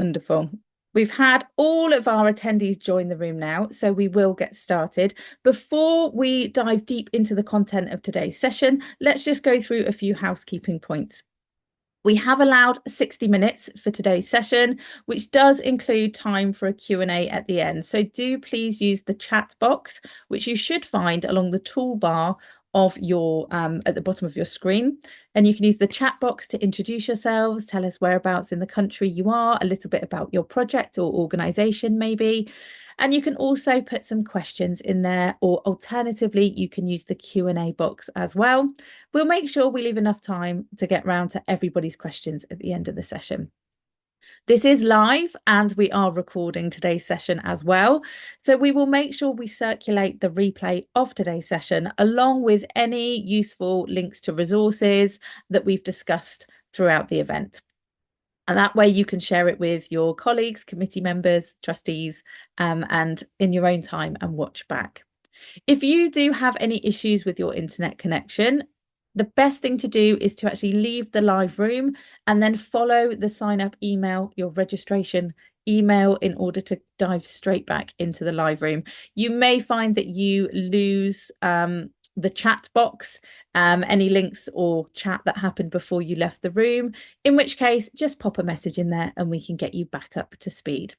Wonderful. We've had all of our attendees join the room now, so we will get started. Before we dive deep into the content of today's session, let's just go through a few housekeeping points. We have allowed 60 minutes for today's session, which does include time for a Q&A at the end. So do please use the chat box, which you should find along the toolbar of your at the bottom of your screen, and you can use the chat box to introduce yourselves, tell us whereabouts in the country you are, a little bit about your project or organization maybe, and you can also put some questions in there, or alternatively you can use the Q&A box as well. We'll make sure we leave enough time to get round to everybody's questions at the end of the session. This is live and we are recording today's session as well. So we will make sure we circulate the replay of today's session along with any useful links to resources that we've discussed throughout the event. And that way you can share it with your colleagues, committee members, trustees, and in your own time and watch back. If you do have any issues with your internet connection, the best thing to do is to actually leave the live room and then follow the sign up email, your registration email, in order to dive straight back into the live room. You may find that you lose the chat box, any links or chat that happened before you left the room, in which case just pop a message in there and we can get you back up to speed.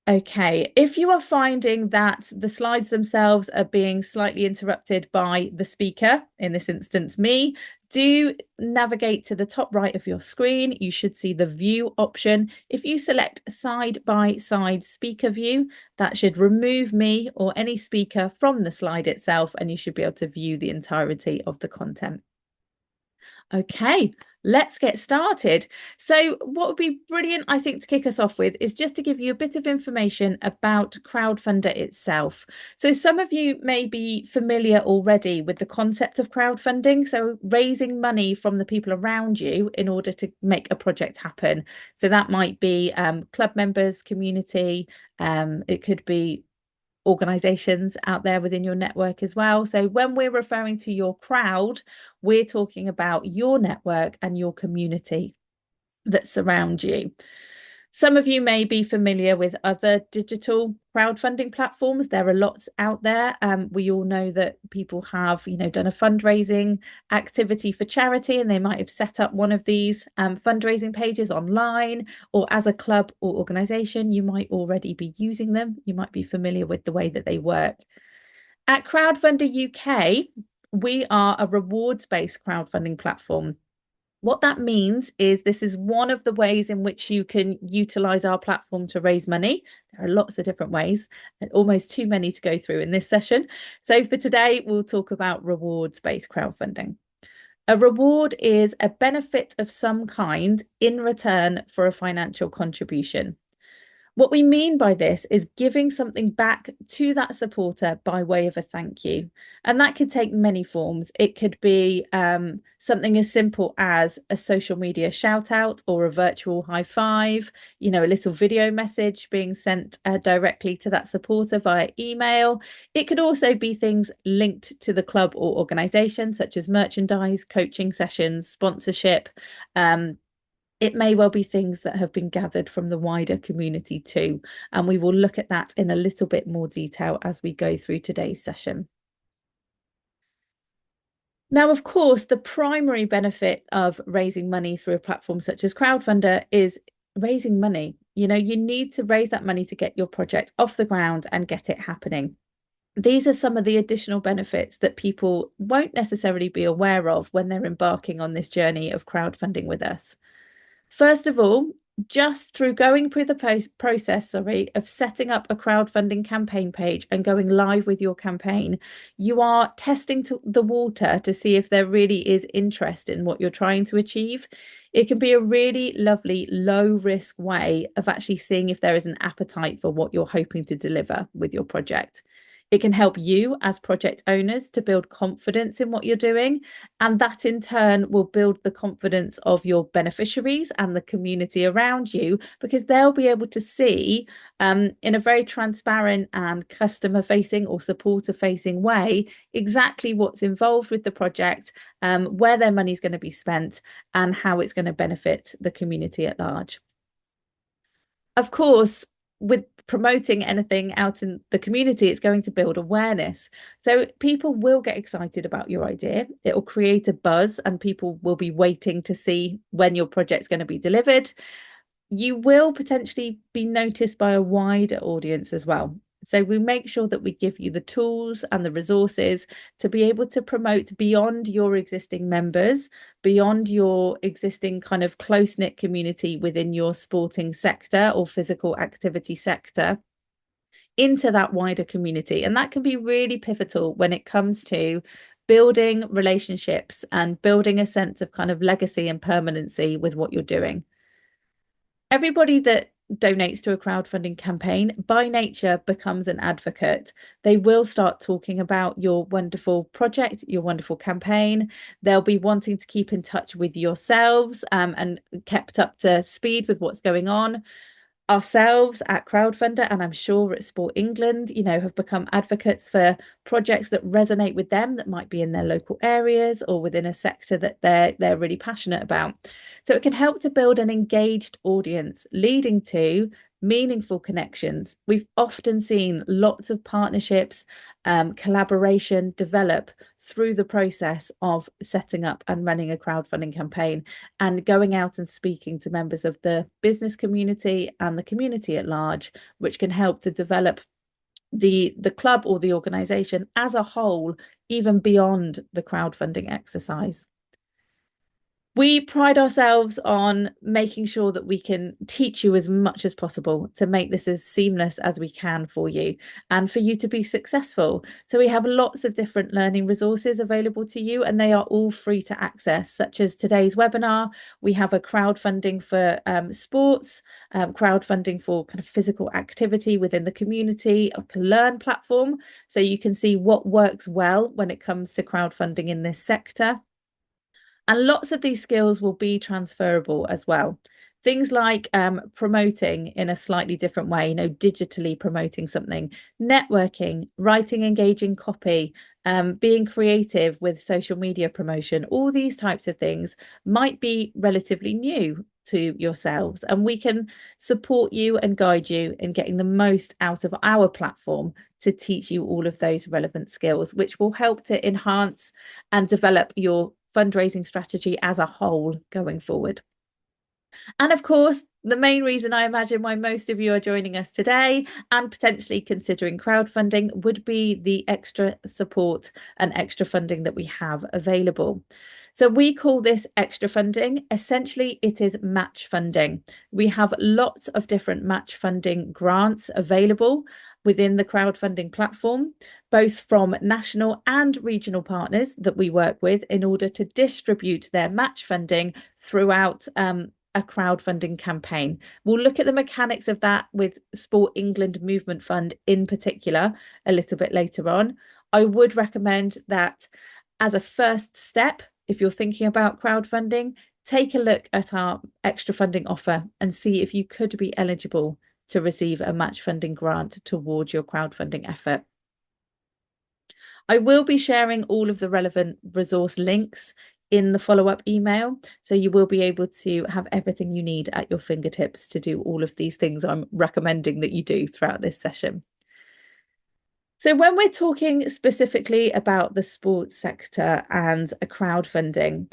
Okay, if you are finding that the slides themselves are being slightly interrupted by the speaker, in this instance me, do navigate to the top right of your screen. You should see the view option. If you select side by side speaker view, that should remove me or any speaker from the slide itself, and you should be able to view the entirety of the content. Okay, let's get started. So what would be brilliant, I think, to kick us off with is just to give you a bit of information about Crowdfunder itself. So some of you may be familiar already with the concept of crowdfunding, so raising money from the people around you in order to make a project happen. So that might be club members, community, it could be organizations out there within your network as well. So when we're referring to your crowd, we're talking about your network and your community that surround you. Some of you may be familiar with other digital crowdfunding platforms. There are lots out there. We all know that people have, done a fundraising activity for charity, and they might have set up one of these fundraising pages online, or as a club or organization, you might already be using them. You might be familiar with the way that they work. At Crowdfunder UK, we are a rewards-based crowdfunding platform. What that means is this is one of the ways in which you can utilize our platform to raise money. There are lots of different ways, and almost too many to go through in this session. So for today, we'll talk about rewards-based crowdfunding. A reward is a benefit of some kind in return for a financial contribution. What we mean by this is giving something back to that supporter by way of a thank you. And that could take many forms. It could be something as simple as a social media shout out or a virtual high five, a little video message being sent directly to that supporter via email. It could also be things linked to the club or organization, such as merchandise, coaching sessions, sponsorship. It may well be things that have been gathered from the wider community too, and we will look at that in a little bit more detail as we go through today's session. Now, of course, the primary benefit of raising money through a platform such as Crowdfunder is raising money. You need to raise that money to get your project off the ground and get it happening. These are some of the additional benefits that people won't necessarily be aware of when they're embarking on this journey of crowdfunding with us. First of all, just through going through the process of setting up a crowdfunding campaign page and going live with your campaign, you are testing the water to see if there really is interest in what you're trying to achieve. It can be a really lovely, low-risk way of actually seeing if there is an appetite for what you're hoping to deliver with your project. It can help you as project owners to build confidence in what you're doing, and that in turn will build the confidence of your beneficiaries and the community around you, because they'll be able to see in a very transparent and customer facing or supporter facing way exactly what's involved with the project, where their money is going to be spent, and how it's going to benefit the community at large. Of course, with promoting anything out in the community, it's going to build awareness. So people will get excited about your idea. It will create a buzz, and people will be waiting to see when your project's going to be delivered. You will potentially be noticed by a wider audience as well. So we make sure that we give you the tools and the resources to be able to promote beyond your existing members, beyond your existing kind of close-knit community within your sporting sector or physical activity sector, into that wider community. And that can be really pivotal when it comes to building relationships and building a sense of kind of legacy and permanency with what you're doing. Everybody that donates to a crowdfunding campaign by nature becomes an advocate. They will start talking about your wonderful project, your wonderful campaign. They'll be wanting to keep in touch with yourselves and kept up to speed with what's going on. Ourselves at Crowdfunder, and I'm sure at Sport England, have become advocates for projects that resonate with them, that might be in their local areas or within a sector that they're really passionate about. So it can help to build an engaged audience, leading to meaningful connections. We've often seen lots of partnerships, collaboration develop through the process of setting up and running a crowdfunding campaign and going out and speaking to members of the business community and the community at large, which can help to develop the club or the organization as a whole, even beyond the crowdfunding exercise. We pride ourselves on making sure that we can teach you as much as possible to make this as seamless as we can for you and for you to be successful. So we have lots of different learning resources available to you, and they are all free to access, such as today's webinar. We have a crowdfunding for sports, crowdfunding for kind of physical activity within the community, a Learn platform, so you can see what works well when it comes to crowdfunding in this sector. And lots of these skills will be transferable as well. Things like promoting in a slightly different way, digitally promoting something, networking, writing engaging copy, being creative with social media promotion, all these types of things might be relatively new to yourselves. And we can support you and guide you in getting the most out of our platform to teach you all of those relevant skills, which will help to enhance and develop your fundraising strategy as a whole going forward. And of course, the main reason I imagine why most of you are joining us today and potentially considering crowdfunding would be the extra support and extra funding that we have available. So we call this extra funding. Essentially, it is match funding. We have lots of different match funding grants available within the crowdfunding platform, both from national and regional partners that we work with in order to distribute their match funding throughout a crowdfunding campaign. We'll look at the mechanics of that with Sport England Movement Fund in particular a little bit later on. I would recommend that as a first step, if you're thinking about crowdfunding, take a look at our extra funding offer and see if you could be eligible to receive a match funding grant towards your crowdfunding effort. I will be sharing all of the relevant resource links in the follow-up email, so you will be able to have everything you need at your fingertips to do all of these things I'm recommending that you do throughout this session. So when we're talking specifically about the sports sector and a crowdfunding,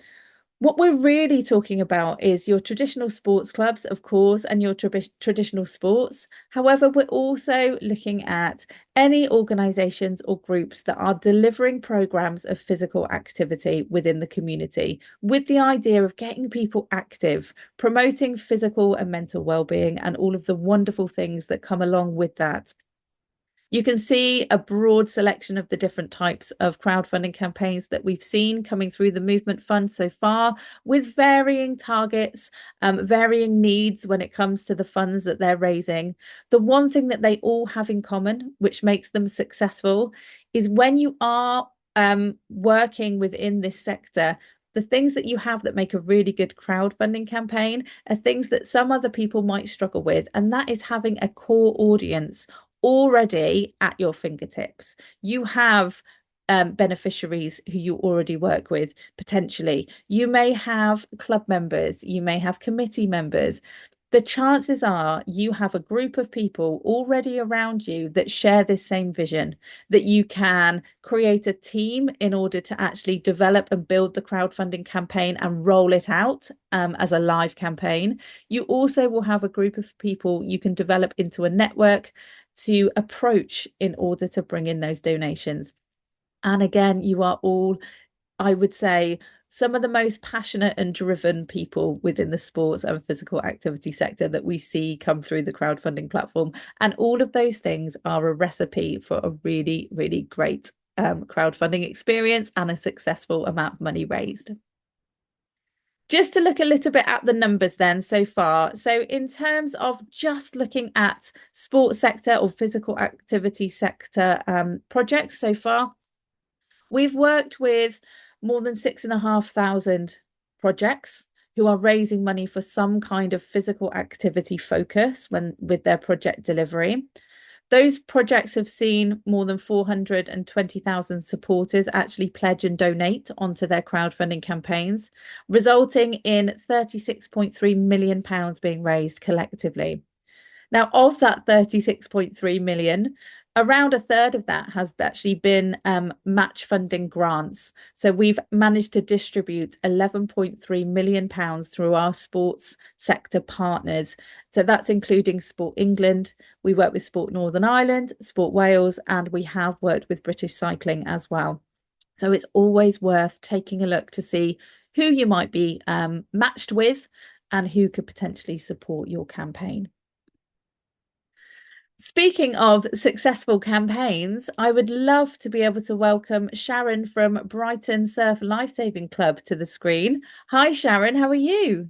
what we're really talking about is your traditional sports clubs, of course, and your traditional sports. However, we're also looking at any organisations or groups that are delivering programmes of physical activity within the community with the idea of getting people active, promoting physical and mental well-being and all of the wonderful things that come along with that. You can see a broad selection of the different types of crowdfunding campaigns that we've seen coming through the Movement Fund so far, with varying targets, varying needs when it comes to the funds that they're raising. The one thing that they all have in common, which makes them successful, is when you are working within this sector, the things that you have that make a really good crowdfunding campaign are things that some other people might struggle with, and that is having a core audience already at your fingertips. You have beneficiaries who you already work with, potentially. You may have club members, you may have committee members. the chances are you have a group of people already around you that share this same vision, that you can create a team in order to actually develop and build the crowdfunding campaign and roll it out as a live campaign. You also will have a group of people you can develop into a network to approach in order to bring in those donations. And again, you are all, I would say, some of the most passionate and driven people within the sports and physical activity sector that we see come through the crowdfunding platform. And all of those things are a recipe for a really, really great crowdfunding experience and a successful amount of money raised. Just to look a little bit at the numbers then so far. So in terms of just looking at sports sector or physical activity sector projects so far, we've worked with more than 6,500 projects who are raising money for some kind of physical activity focus with their project delivery. Those projects have seen more than 420,000 supporters actually pledge and donate onto their crowdfunding campaigns, resulting in £36.3 million being raised collectively. Now, of that 36.3 million, around a third of that has actually been match funding grants. So we've managed to distribute £11.3 million through our sports sector partners. So that's including Sport England. We work with Sport Northern Ireland, Sport Wales, and we have worked with British Cycling as well. So it's always worth taking a look to see who you might be matched with and who could potentially support your campaign. Speaking of successful campaigns, I would love to be able to welcome Sharon from Brighton Surf Lifesaving Club to the screen. Hi, Sharon, how are you?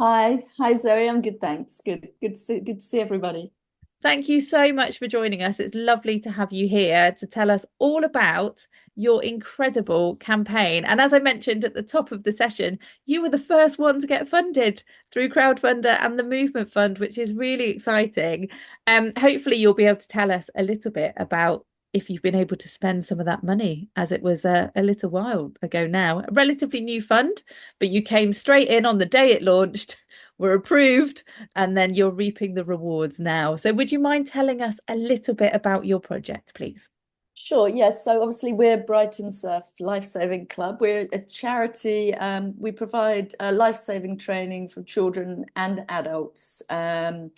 Hi Zoe. I'm good, thanks. Good to see everybody. Thank you so much for joining us. It's lovely to have you here to tell us all about your incredible campaign. And as I mentioned at the top of the session, you were the first one to get funded through Crowdfunder and the Movement Fund, which is really exciting. Hopefully you'll be able to tell us a little bit about if you've been able to spend some of that money, as it was a little while ago now. A relatively new fund, but you came straight in on the day it launched, were approved, and then you're reaping the rewards now. So would you mind telling us a little bit about your project, please? Sure, yes. So obviously we're Brighton Surf Lifesaving Club. We're a charity. We provide life-saving training for children and adults. And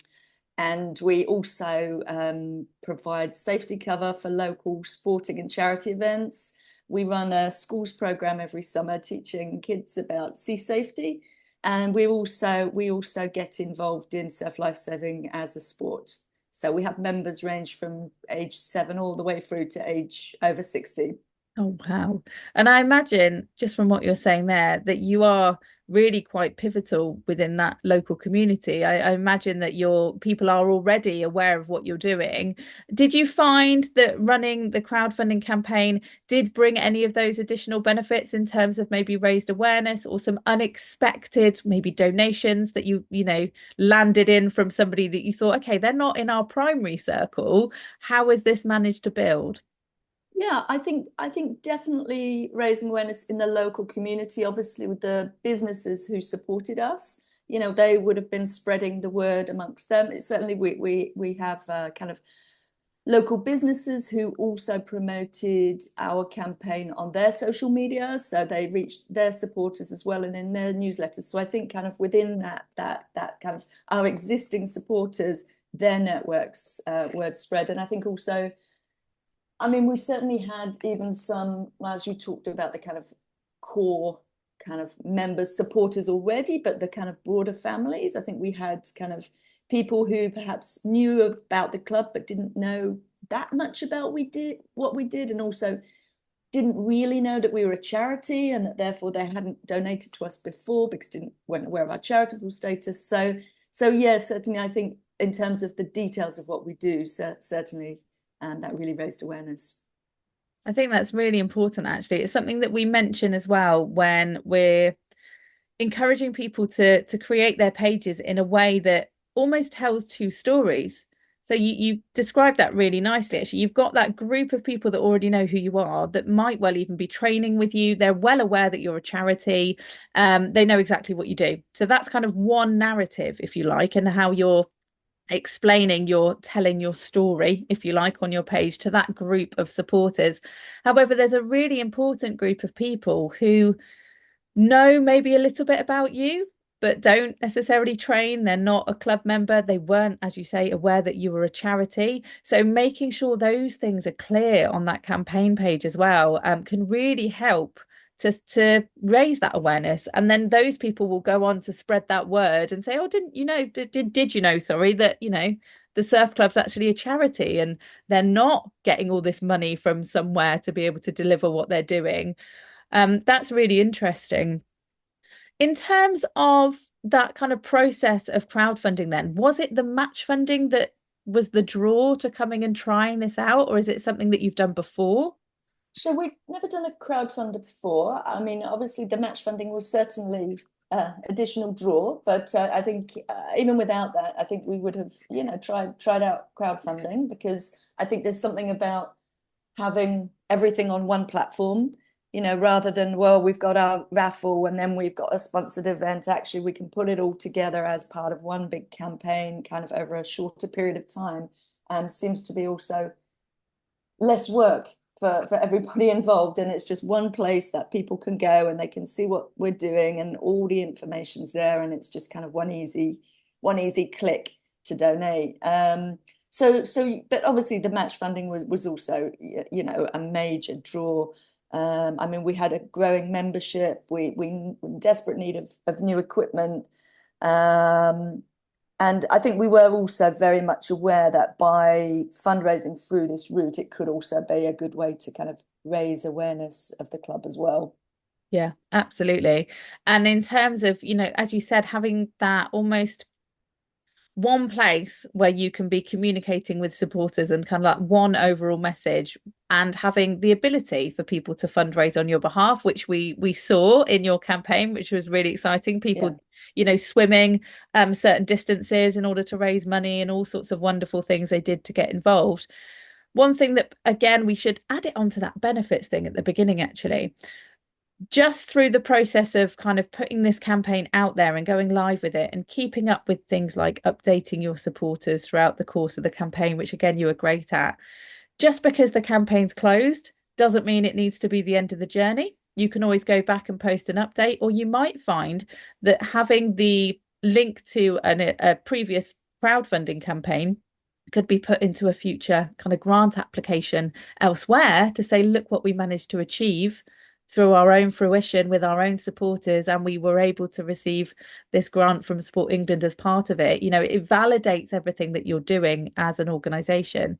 we also provide safety cover for local sporting and charity events. We run a schools program every summer teaching kids about sea safety. And we also get involved in surf lifesaving as a sport. So we have members range from age 7 all the way through to age over 60. Oh, wow. And I imagine, just from what you're saying there, that you are really quite pivotal within that local community. I imagine that your people are already aware of what you're doing. Did you find that running the crowdfunding campaign did bring any of those additional benefits in terms of maybe raised awareness or some unexpected maybe donations that you landed in from somebody that you thought, okay, they're not in our primary circle. How is this managed to build? Yeah, I think definitely raising awareness in the local community, obviously with the businesses who supported us, they would have been spreading the word amongst them. It's certainly we have kind of local businesses who also promoted our campaign on their social media, so they reached their supporters as well and in their newsletters. So I think kind of within that kind of our existing supporters, their networks word spread. And I think also, I mean, we certainly had even some, as you talked about, the kind of core kind of members, supporters already, but the kind of broader families. I think we had kind of people who perhaps knew about the club but didn't know that much about what we did, and also didn't really know that we were a charity and that therefore they hadn't donated to us before because weren't aware of our charitable status. So yeah, certainly I think in terms of the details of what we do, certainly that really raised awareness. I think that's really important, actually. It's something that we mention as well when we're encouraging people to create their pages in a way that almost tells two stories. So you described that really nicely, actually. You've got that group of people that already know who you are, that might well even be training with you. They're well aware that you're a charity. They know exactly what you do. So that's kind of one narrative, if you like, and how you're explaining, you're telling your story, if you like, on your page to that group of supporters. However, there's a really important group of people who know maybe a little bit about you, but don't necessarily train. They're not a club member. They weren't, as you say, aware that you were a charity. So making sure those things are clear on that campaign page as well, can really help to raise that awareness. And then those people will go on to spread that word and say, oh, didn't you know, did you know, sorry, that, the surf club's actually a charity and they're not getting all this money from somewhere to be able to deliver what they're doing. That's really interesting. In terms of that kind of process of crowdfunding, then, was it the match funding that was the draw to coming and trying this out, or is it something that you've done before? So we've never done a crowdfunder before. I mean, obviously the match funding was certainly additional draw, but I think even without that, I think we would have, tried out crowdfunding, because I think there's something about having everything on one platform, rather than, well, we've got our raffle and then we've got a sponsored event. Actually, we can put it all together as part of one big campaign, kind of over a shorter period of time, seems to be also less work for everybody involved, and it's just one place that people can go and they can see what we're doing and all the information's there, and it's just kind of one easy click to donate. But obviously the match funding was also a major draw. I mean, we had a growing membership. We were in desperate need of new equipment. And I think we were also very much aware that by fundraising through this route, it could also be a good way to kind of raise awareness of the club as well. Yeah, absolutely. And in terms of, as you said, having that almost one place where you can be communicating with supporters and kind of like one overall message, and having the ability for people to fundraise on your behalf, which we saw in your campaign, which was really exciting. Yeah. People, swimming certain distances in order to raise money, and all sorts of wonderful things they did to get involved. One thing that, again, we should add it onto that benefits thing at the beginning, actually, just through the process of kind of putting this campaign out there and going live with it and keeping up with things like updating your supporters throughout the course of the campaign, which again you were great at. Just because the campaign's closed doesn't mean it needs to be the end of the journey. You can always go back and post an update, or you might find that having the link to a previous crowdfunding campaign could be put into a future kind of grant application elsewhere to say, look what we managed to achieve through our own fruition with our own supporters, and we were able to receive this grant from Sport England as part of it. It validates everything that you're doing as an organisation.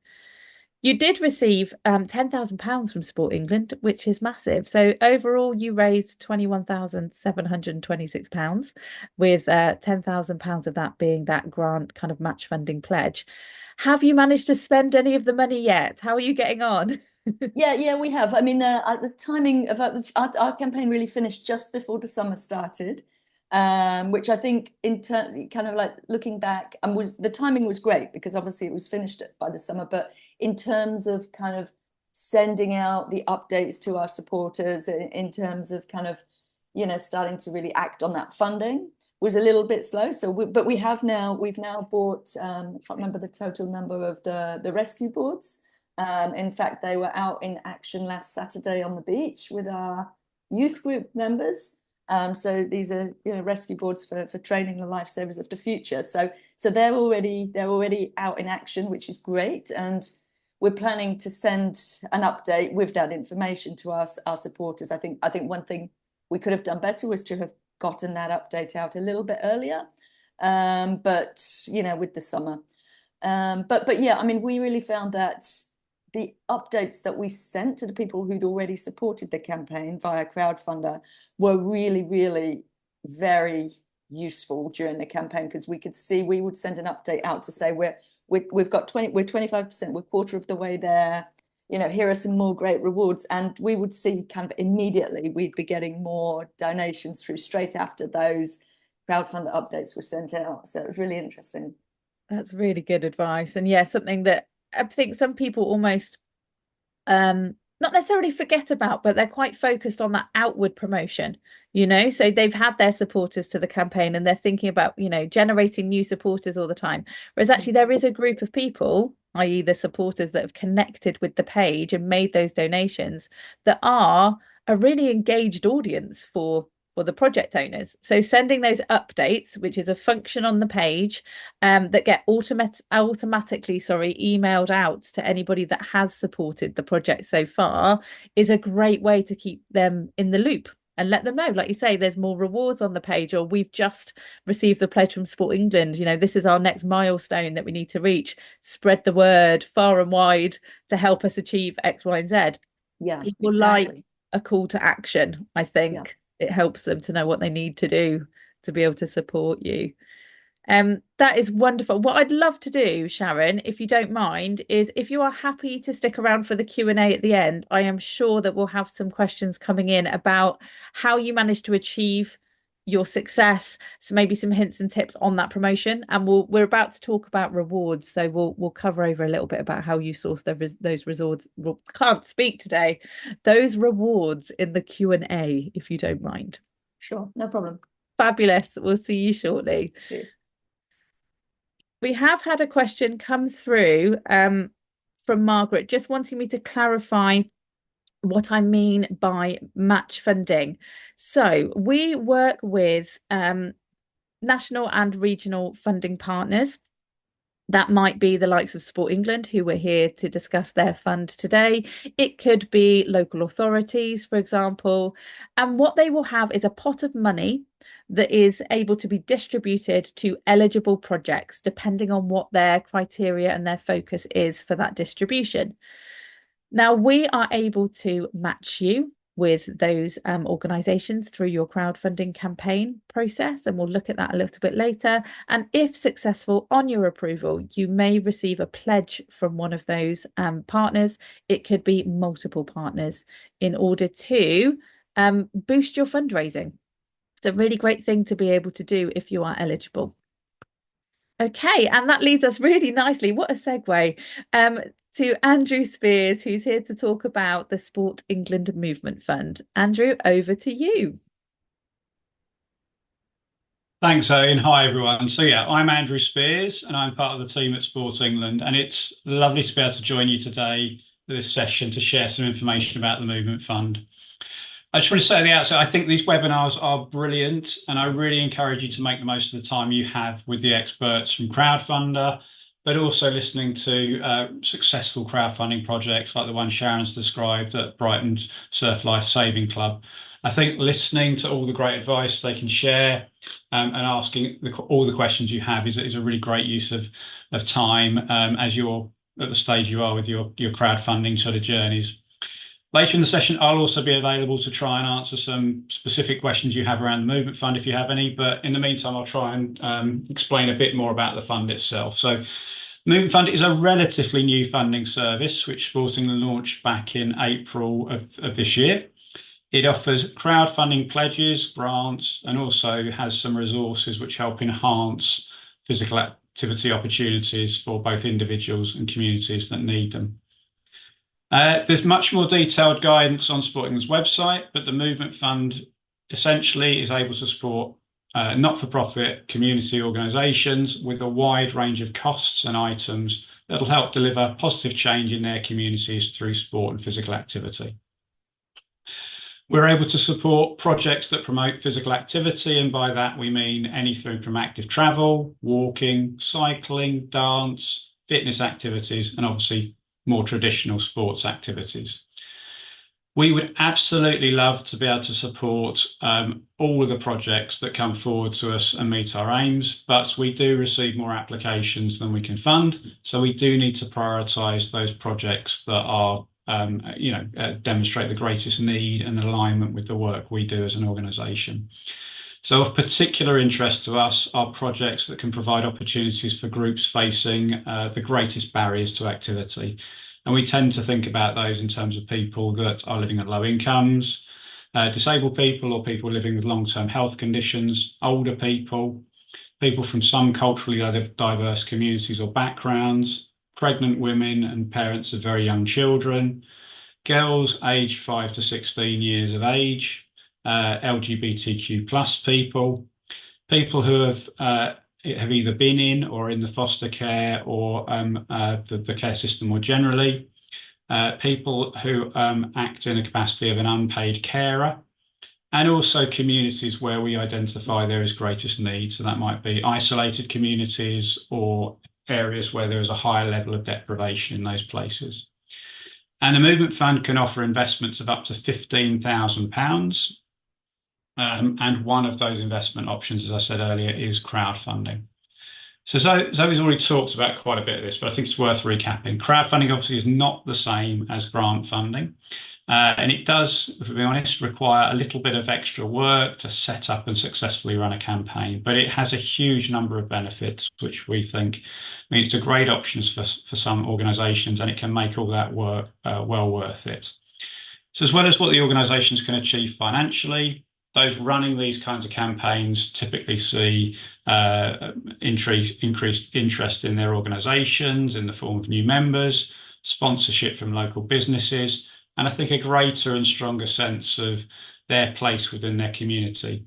You did receive £10,000 from Sport England, which is massive. So overall, you raised £21,726, with £10,000 of that being that grant kind of match funding pledge. Have you managed to spend any of the money yet? How are you getting on? Yeah, we have. I mean, the timing of our campaign really finished just before the summer started, which I think kind of like looking back, and the timing was great, because obviously it was finished by the summer. But in terms of kind of sending out the updates to our supporters, in terms of kind of, starting to really act on that funding, was a little bit slow. But we've now bought, I can't remember the total number of the rescue boards. In fact, they were out in action last Saturday on the beach with our youth group members. So these are, rescue boards for training the lifesavers of the future. So they're already out in action, which is great. And we're planning to send an update with that information to our supporters. I think one thing we could have done better was to have gotten that update out a little bit earlier. But with the summer. But yeah, I mean, we really found that the updates that we sent to the people who'd already supported the campaign via crowdfunder were really, really very useful during the campaign, because we could see, we would send an update out to say we've got 25%, we're quarter of the way there, here are some more great rewards. And we would see kind of immediately we'd be getting more donations through straight after those crowdfunder updates were sent out. So it was really interesting. That's really good advice. And yeah, something that I think some people almost not necessarily forget about, but they're quite focused on that outward promotion, so they've had their supporters to the campaign and they're thinking about, generating new supporters all the time, whereas actually there is a group of people, i.e. the supporters that have connected with the page and made those donations, that are a really engaged audience for the project owners. So sending those updates, which is a function on the page, that get automatically, emailed out to anybody that has supported the project so far, is a great way to keep them in the loop and let them know, like you say, there's more rewards on the page, or we've just received a pledge from Sport England. This is our next milestone that we need to reach. Spread the word far and wide to help us achieve X, Y, and Z. Yeah, People like exactly. a call to action. I Yeah. think it helps them to know what they need to do to be able to support you. That is wonderful. What I'd love to do, Sharon, if you don't mind, is if you are happy to stick around for the Q&A at the end, I am sure that we'll have some questions coming in about how you managed to achieve your success. So maybe some hints and tips on that promotion. And we're about to talk about rewards. So we'll cover over a little bit about how you source those rewards. Can't speak today. Those rewards in the Q&A, if you don't mind. Sure, no problem. Fabulous. We'll see you shortly. See you. We have had a question come through from Margaret, just wanting me to clarify what I mean by match funding. So we work with national and regional funding partners. That might be the likes of Sport England, who we're here to discuss their fund today. It could be local authorities, for example. And what they will have is a pot of money that is able to be distributed to eligible projects, depending on what their criteria and their focus is for that distribution. Now, we are able to match you with those organisations through your crowdfunding campaign process, and we'll look at that a little bit later. And if successful on your approval, you may receive a pledge from one of those partners. It could be multiple partners, in order to boost your fundraising. It's a really great thing to be able to do if you are eligible. Okay, and that leads us really nicely. What a segue. To Andrew Spears, who's here to talk about the Sport England Movement Fund. Andrew, over to you. Thanks, Owen. Hi, everyone. So yeah, I'm Andrew Spears and I'm part of the team at Sport England, and it's lovely to be able to join you today for this session to share some information about the Movement Fund. I just want to say at the outset, I think these webinars are brilliant, and I really encourage you to make the most of the time you have with the experts from Crowdfunder, but also listening to successful crowdfunding projects like the one Sharon's described at Brighton's Surf Life Saving Club. I think listening to all the great advice they can share and asking all the questions you have is a really great use of time as you're at the stage you are with your crowdfunding sort of journeys. Later in the session, I'll also be available to try and answer some specific questions you have around the Movement Fund if you have any, but in the meantime, I'll try and explain a bit more about the fund itself. So Movement Fund is a relatively new funding service which Sport England launched back in April of this year. It offers crowdfunding pledges, grants, and also has some resources which help enhance physical activity opportunities for both individuals and communities that need them. There's much more detailed guidance on Sport England's website, but the Movement Fund essentially is able to support not-for-profit community organisations with a wide range of costs and items that'll help deliver positive change in their communities through sport and physical activity. We're able to support projects that promote physical activity, and by that we mean anything from active travel, walking, cycling, dance, fitness activities, and obviously more traditional sports activities. We would absolutely love to be able to support all of the projects that come forward to us and meet our aims, but we do receive more applications than we can fund. So we do need to prioritise those projects that are, demonstrate the greatest need and alignment with the work we do as an organisation. So of particular interest to us are projects that can provide opportunities for groups facing the greatest barriers to activity. And we tend to think about those in terms of people that are living at low incomes, disabled people or people living with long-term health conditions, older people people from some culturally diverse communities or backgrounds, pregnant women and parents of very young children, girls aged 5 to 16 years of age, LGBTQ plus people, people who have either been in or in the foster care or the care system more generally, people who act in a capacity of an unpaid carer, and also communities where we identify there is greatest need. So that might be isolated communities or areas where there is a higher level of deprivation in those places. And the Movement Fund can offer investments of up to £15,000. And one of those investment options, as I said earlier, is crowdfunding. So Zoe's already talked about quite a bit of this, but I think it's worth recapping. Crowdfunding obviously is not the same as grant funding. And it does, if we're honest, require a little bit of extra work to set up and successfully run a campaign, but it has a huge number of benefits, which we think means it's a great option for some organisations, and it can make all that work well worth it. So as well as what the organisations can achieve financially, those running these kinds of campaigns typically see increased interest in their organisations in the form of new members, sponsorship from local businesses, and I think a greater and stronger sense of their place within their community.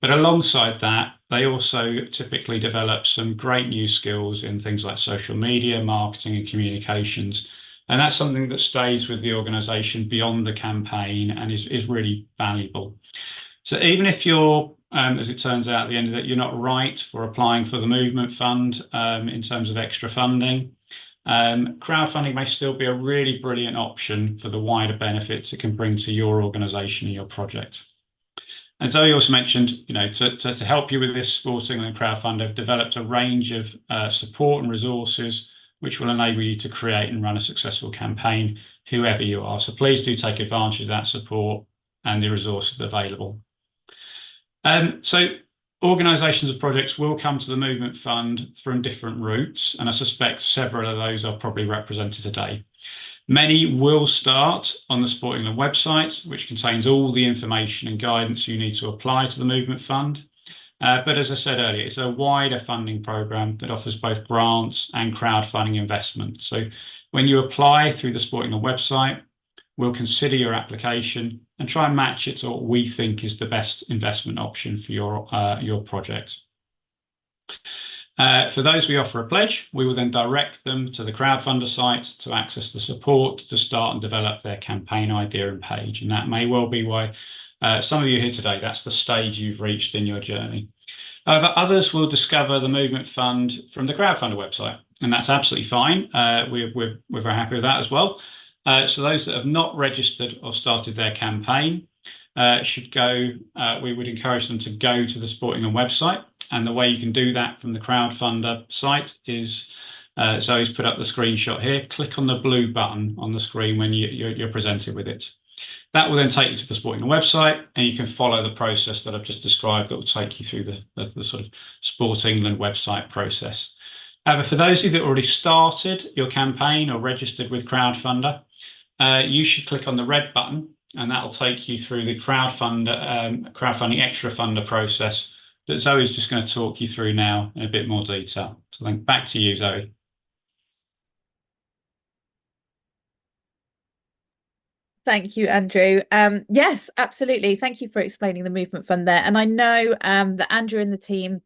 But alongside that, they also typically develop some great new skills in things like social media, marketing and communications. And that's something that stays with the organisation beyond the campaign and is really valuable. So even if you're, as it turns out at the end of it, you're not right for applying for the Movement Fund in terms of extra funding, crowdfunding may still be a really brilliant option for the wider benefits it can bring to your organisation and your project. And Zoe also mentioned, to help you with this, Sport England crowdfund have developed a range of support and resources which will enable you to create and run a successful campaign, whoever you are. So please do take advantage of that support and the resources available. So organisations and projects will come to the Movement Fund from different routes, and I suspect several of those are probably represented today. Many will start on the Sport England website, which contains all the information and guidance you need to apply to the Movement Fund. But as I said earlier, it's a wider funding programme that offers both grants and crowdfunding investment. So when you apply through the Sport England website, we'll consider your application and try and match it to what we think is the best investment option for your project. For those we offer a pledge, we will then direct them to the crowdfunder site to access the support to start and develop their campaign idea and page. And that may well be why some of you here today, that's the stage you've reached in your journey. But others will discover the Movement Fund from the crowdfunder website, and that's absolutely fine. We're very happy with that as well. So those that have not registered or started their campaign should go, we would encourage them to go to the Sport England website. And the way you can do that from the crowdfunder site is, Zoe's put up the screenshot here. Click on the blue button on the screen when you're presented with it. That will then take you to the Sport England website, and you can follow the process that I've just described that will take you through the sort of Sport England website process. But for those of you that already started your campaign or registered with Crowdfunder, you should click on the red button, and that will take you through the crowdfunding extra funder process that Zoe is just going to talk you through now in a bit more detail. So then back to you, Zoe. Thank you, Andrew. Yes, absolutely. Thank you for explaining the Movement Fund there. And I know that Andrew and the team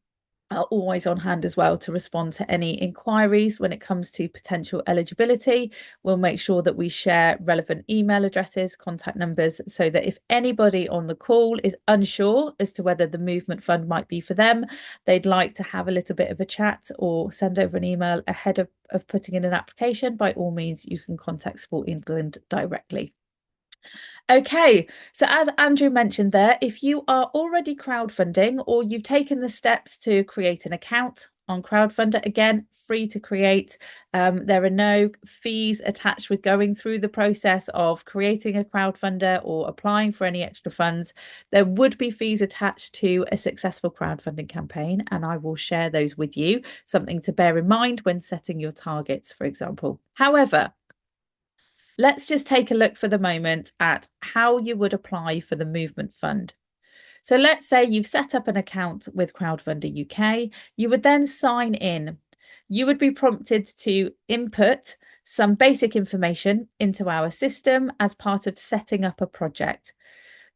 are always on hand as well to respond to any inquiries when it comes to potential eligibility. We'll make sure that we share relevant email addresses, contact numbers, so that if anybody on the call is unsure as to whether the Movement Fund might be for them, they'd like to have a little bit of a chat or send over an email ahead of putting in an application, by all means, you can contact Sport England directly. Okay, so as Andrew mentioned there, if you are already crowdfunding or you've taken the steps to create an account on Crowdfunder, again, free to create. There are no fees attached with going through the process of creating a crowdfunder or applying for any extra funds. There would be fees attached to a successful crowdfunding campaign, and I will share those with you, something to bear in mind when setting your targets, for example. However, let's just take a look for the moment at how you would apply for the Movement Fund. So let's say you've set up an account with Crowdfunder UK. You would then sign in. You would be prompted to input some basic information into our system as part of setting up a project.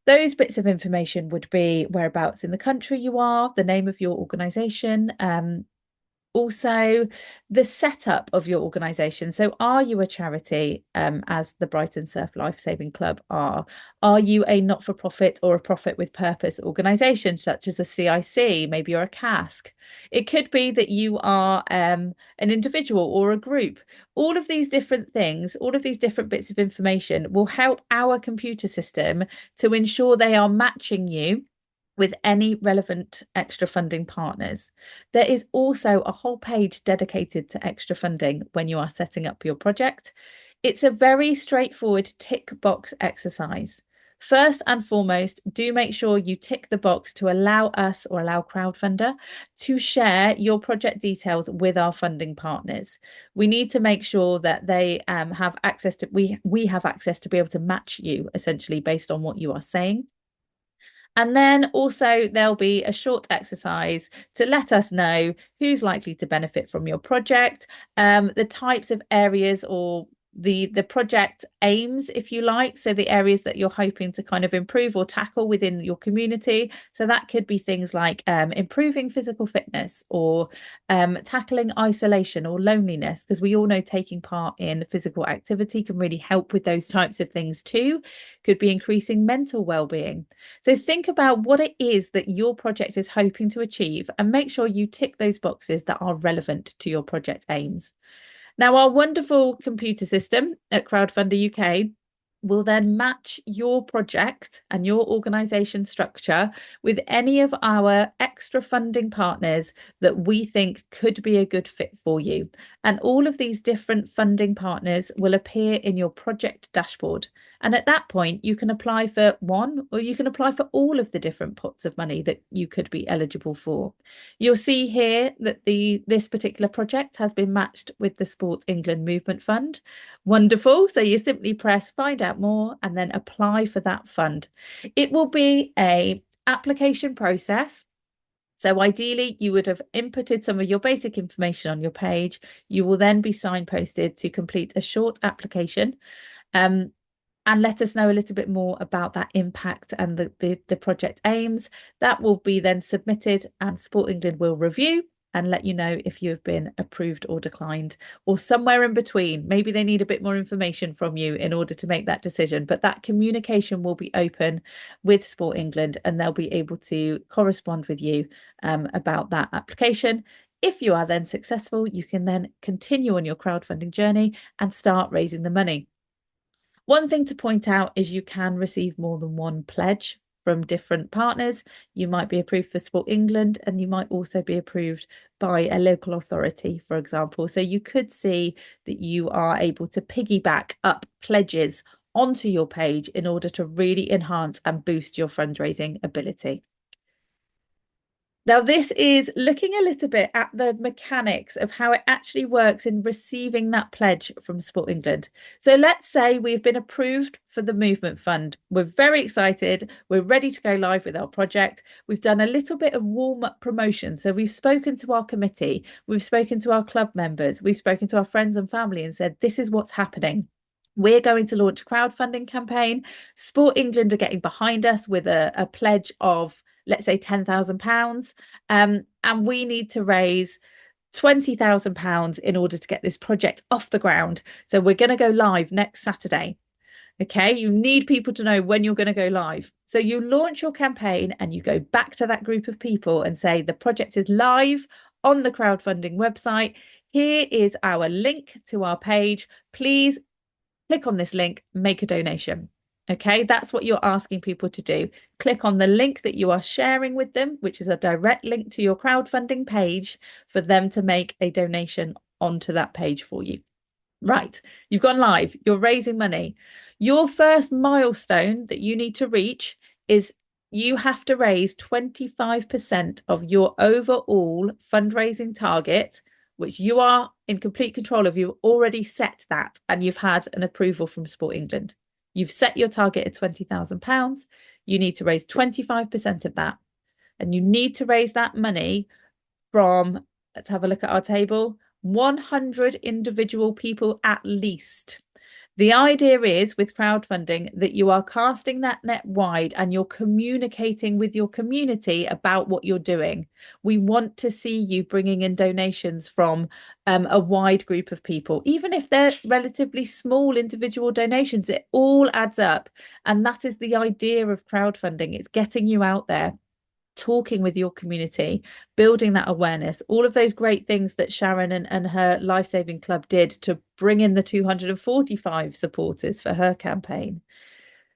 Those bits of information would be whereabouts in the country you are, the name of your organisation, also the setup of your organisation. So are you a charity, as the Brighton Surf Lifesaving Club are? Are you a not-for-profit or a profit with purpose organisation, such as a CIC? Maybe you're a cask. It could be that you are an individual or a group. All of these different things, all of these different bits of information will help our computer system to ensure they are matching you with any relevant extra funding partners. There is also a whole page dedicated to extra funding when you are setting up your project. It's a very straightforward tick box exercise. First and foremost, do make sure you tick the box to allow us or allow Crowdfunder to share your project details with our funding partners. We need to make sure that they have access to, we have access to be able to match you essentially based on what you are saying. And then also there'll be a short exercise to let us know who's likely to benefit from your project, the types of areas or the project aims, if you like, so the areas that you're hoping to kind of improve or tackle within your community. So that could be things like improving physical fitness or tackling isolation or loneliness, because we all know taking part in physical activity can really help with those types of things too. Could be increasing mental well-being. So think about what it is that your project is hoping to achieve and make sure you tick those boxes that are relevant to your project aims. Now, our wonderful computer system at Crowdfunder UK will then match your project and your organisation structure with any of our extra funding partners that we think could be a good fit for you. And all of these different funding partners will appear in your project dashboard. And at that point, you can apply for one or you can apply for all of the different pots of money that you could be eligible for. You'll see here that this particular project has been matched with the Sport England Movement Fund. Wonderful. So you simply press find out more and then apply for that fund. It will be an application process. So ideally, you would have inputted some of your basic information on your page. You will then be signposted to complete a short application. And let us know a little bit more about that impact and the project aims. That will be then submitted and Sport England will review and let you know if you have been approved or declined, or somewhere in between. Maybe they need a bit more information from you in order to make that decision, but that communication will be open with Sport England and they'll be able to correspond with you about that application. If you are then successful, you can then continue on your crowdfunding journey and start raising the money. One thing to point out is you can receive more than one pledge from different partners. You might be approved for Sport England and you might also be approved by a local authority, for example. So you could see that you are able to piggyback up pledges onto your page in order to really enhance and boost your fundraising ability. Now, this is looking a little bit at the mechanics of how it actually works in receiving that pledge from Sport England. So let's say we've been approved for the Movement Fund. We're very excited. We're ready to go live with our project. We've done a little bit of warm-up promotion. So we've spoken to our committee. We've spoken to our club members. We've spoken to our friends and family and said, this is what's happening. We're going to launch a crowdfunding campaign. Sport England are getting behind us with a pledge of, let's say, £10,000. And we need to raise £20,000 in order to get this project off the ground. So we're going to go live next Saturday. Okay, you need people to know when you're going to go live. So you launch your campaign and you go back to that group of people and say, the project is live on the crowdfunding website. Here is our link to our page. Please click on this link, make a donation. Okay, that's what you're asking people to do. Click on the link that you are sharing with them, which is a direct link to your crowdfunding page for them to make a donation onto that page for you. Right, you've gone live, you're raising money. Your first milestone that you need to reach is you have to raise 25% of your overall fundraising target, which you are in complete control of. You've already set that and you've had an approval from Sport England. You've set your target at £20,000. You need to raise 25% of that. And you need to raise that money from, let's have a look at our table, 100 individual people at least. The idea is with crowdfunding that you are casting that net wide and you're communicating with your community about what you're doing. We want to see you bringing in donations from a wide group of people, even if they're relatively small individual donations. It all adds up. And that is the idea of crowdfunding. It's getting you out there, talking with your community, building that awareness, all of those great things that Sharon and her Life Saving Club did to bring in the 245 supporters for her campaign.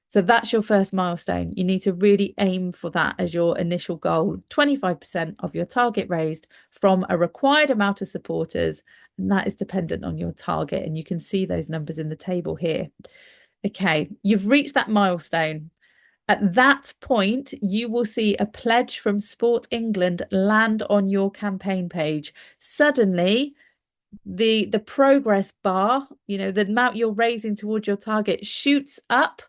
So that's your first milestone. You need to really aim for that as your initial goal. 25% of your target raised from a required amount of supporters, and that is dependent on your target. And you can see those numbers in the table here. Okay, you've reached that milestone. At that point, you will see a pledge from Sport England land on your campaign page. Suddenly, the progress bar, the amount you're raising towards your target shoots up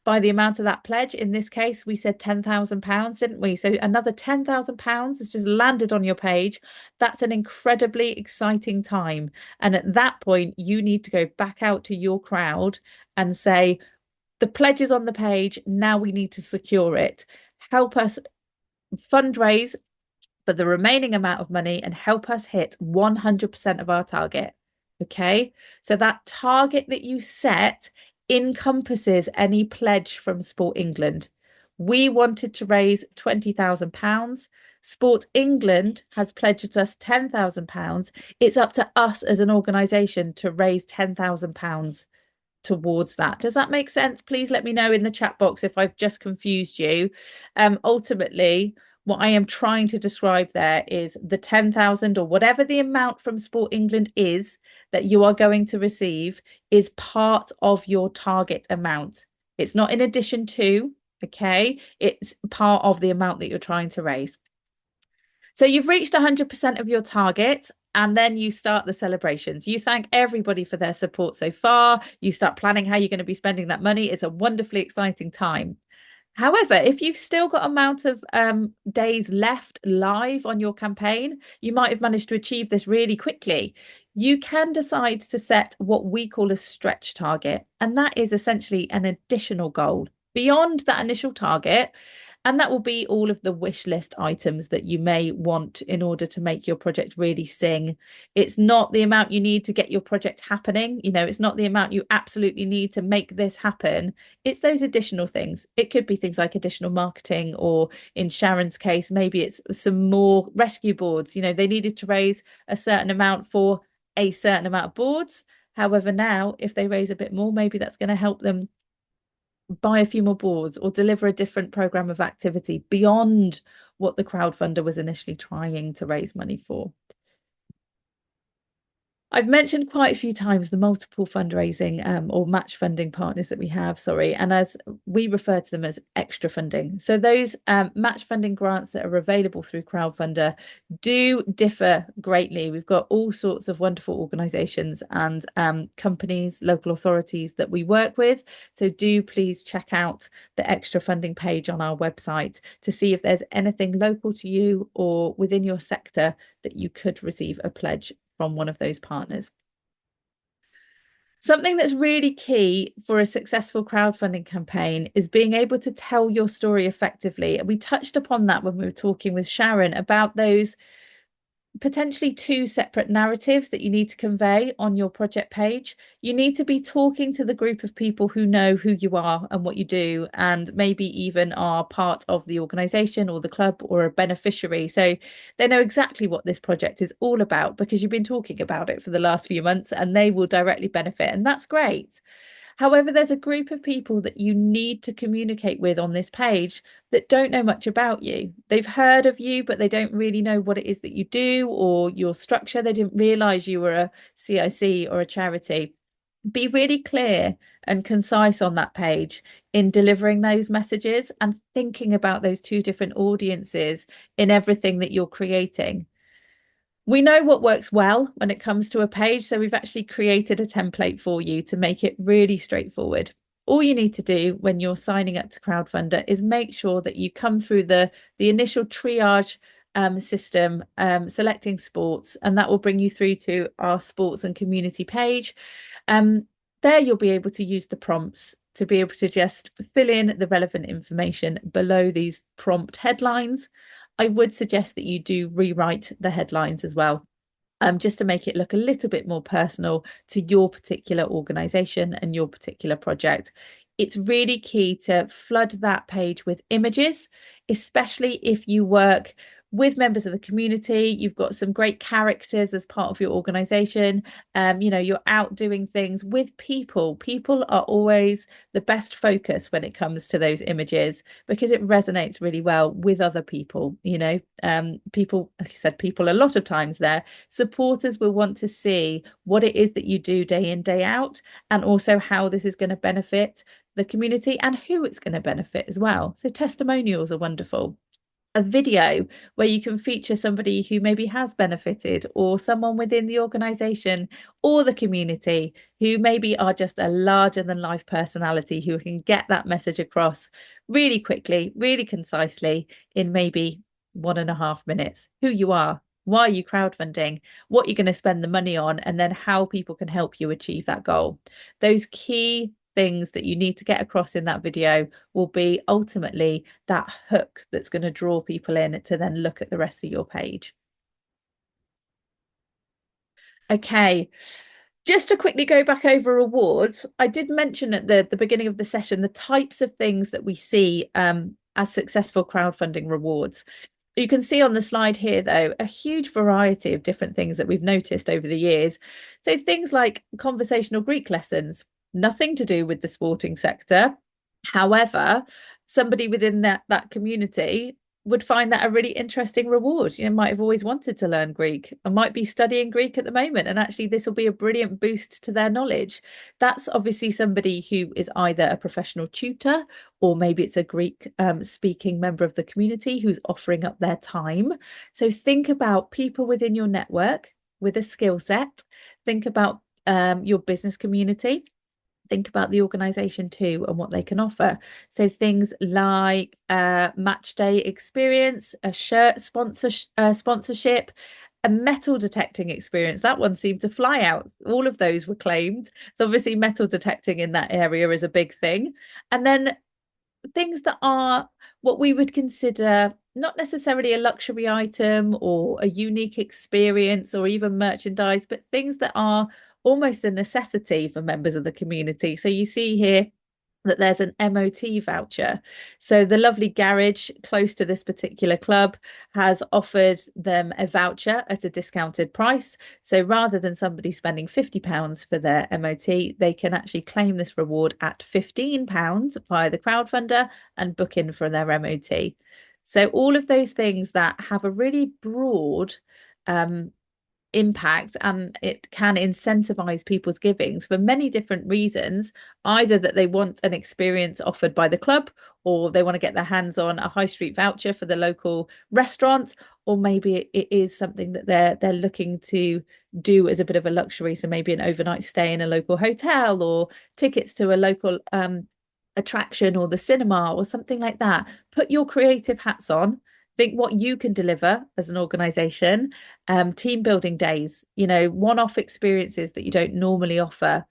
by the amount of that pledge. In this case, we said £10,000, didn't we? So another £10,000 has just landed on your page. That's an incredibly exciting time. And at that point, you need to go back out to your crowd and say, the pledge is on the page. Now we need to secure it. Help us fundraise for the remaining amount of money and help us hit 100% of our target. Okay, so that target that you set encompasses any pledge from Sport England. We wanted to raise £20,000. Sport England has pledged us £10,000. It's up to us as an organisation to raise £10,000 towards that. Does that make sense? Please let me know in the chat box if I've just confused you. Ultimately, what I am trying to describe there is the 10,000 or whatever the amount from Sport England is that you are going to receive is part of your target amount. It's not in addition to, okay? It's part of the amount that you're trying to raise. So you've reached 100% of your target, and then you start the celebrations. You thank everybody for their support so far. You start planning how you're going to be spending that money. It's a wonderfully exciting time. However, if you've still got amount of days left live on your campaign, you might have managed to achieve this really quickly. You can decide to set what we call a stretch target, and that is essentially an additional goal beyond that initial target. And that will be all of the wish list items that you may want in order to make your project really sing. It's not the amount you need to get your project happening. It's not the amount you absolutely need to make this happen. It's those additional things. It could be things like additional marketing, or in Sharon's case, maybe it's some more rescue boards. They needed to raise a certain amount for a certain amount of boards. However, now if they raise a bit more, maybe that's going to help them buy a few more boards or deliver a different program of activity beyond what the crowdfunder was initially trying to raise money for. I've mentioned quite a few times the multiple fundraising or match funding partners that we have, and as we refer to them as extra funding. So those match funding grants that are available through crowdfunder do differ greatly. We've got all sorts of wonderful organisations and companies, local authorities that we work with. So do please check out the extra funding page on our website to see if there's anything local to you or within your sector that you could receive a pledge from one of those partners. Something that's really key for a successful crowdfunding campaign is being able to tell your story effectively. We touched upon that when we were talking with Sharon about those potentially two separate narratives that you need to convey on your project page. You need to be talking to the group of people who know who you are and what you do, and maybe even are part of the organisation or the club or a beneficiary. So they know exactly what this project is all about because you've been talking about it for the last few months, and they will directly benefit. And that's great. However, there's a group of people that you need to communicate with on this page that don't know much about you. They've heard of you, but they don't really know what it is that you do or your structure. They didn't realise you were a CIC or a charity. Be really clear and concise on that page in delivering those messages and thinking about those two different audiences in everything that you're creating. We know what works well when it comes to a page, so we've actually created a template for you to make it really straightforward. All you need to do when you're signing up to crowdfunder is make sure that you come through the initial triage system, selecting sports, and that will bring you through to our sports and community page. There you'll be able to use the prompts to be able to just fill in the relevant information below these prompt headlines. I would suggest that you do rewrite the headlines as well, just to make it look a little bit more personal to your particular organisation and your particular project. It's really key to flood that page with images, especially if you work with members of the community. You've got some great characters as part of your organisation. You're out doing things with people. People are always the best focus when it comes to those images because it resonates really well with other people. People, like I said, people a lot of times there, supporters will want to see what it is that you do day in, day out, and also how this is going to benefit the community and who it's going to benefit as well. So testimonials are wonderful. A video where you can feature somebody who maybe has benefited, or someone within the organisation or the community who maybe are just a larger than life personality who can get that message across really quickly, really concisely in maybe 1.5 minutes. Who you are, why are you crowdfunding, what you're going to spend the money on, and then how people can help you achieve that goal. Those key things that you need to get across in that video will be ultimately that hook that's going to draw people in to then look at the rest of your page. Okay, just to quickly go back over awards, I did mention at the beginning of the session the types of things that we see as successful crowdfunding rewards. You can see on the slide here, though, a huge variety of different things that we've noticed over the years. So things like conversational Greek lessons, nothing to do with the sporting sector. However, somebody within that community would find that a really interesting reward. Might have always wanted to learn Greek and might be studying Greek at the moment, and actually this will be a brilliant boost to their knowledge. That's obviously somebody who is either a professional tutor, or maybe it's a Greek speaking member of the community who's offering up their time. So think about people within your network with a skill set. Think about your business community. Think about the organisation too and what they can offer. So things like match day experience, a shirt sponsorship, a metal detecting experience. That one seemed to fly out. All of those were claimed. So obviously metal detecting in that area is a big thing. And then things that are what we would consider not necessarily a luxury item or a unique experience or even merchandise, but things that are almost a necessity for members of the community. So you see here that there's an MOT voucher. So the lovely garage close to this particular club has offered them a voucher at a discounted price. So rather than somebody spending £50 for their MOT, they can actually claim this reward at £15 via the crowdfunder and book in for their MOT. So all of those things that have a really broad impact, and it can incentivize people's givings for many different reasons, either that they want an experience offered by the club, or they want to get their hands on a high street voucher for the local restaurant, or maybe it is something that they're looking to do as a bit of a luxury, so maybe an overnight stay in a local hotel or tickets to a local attraction or the cinema or something like that. Put your creative hats on. Think what you can deliver as an organisation, team building days, one-off experiences that you don't normally offer.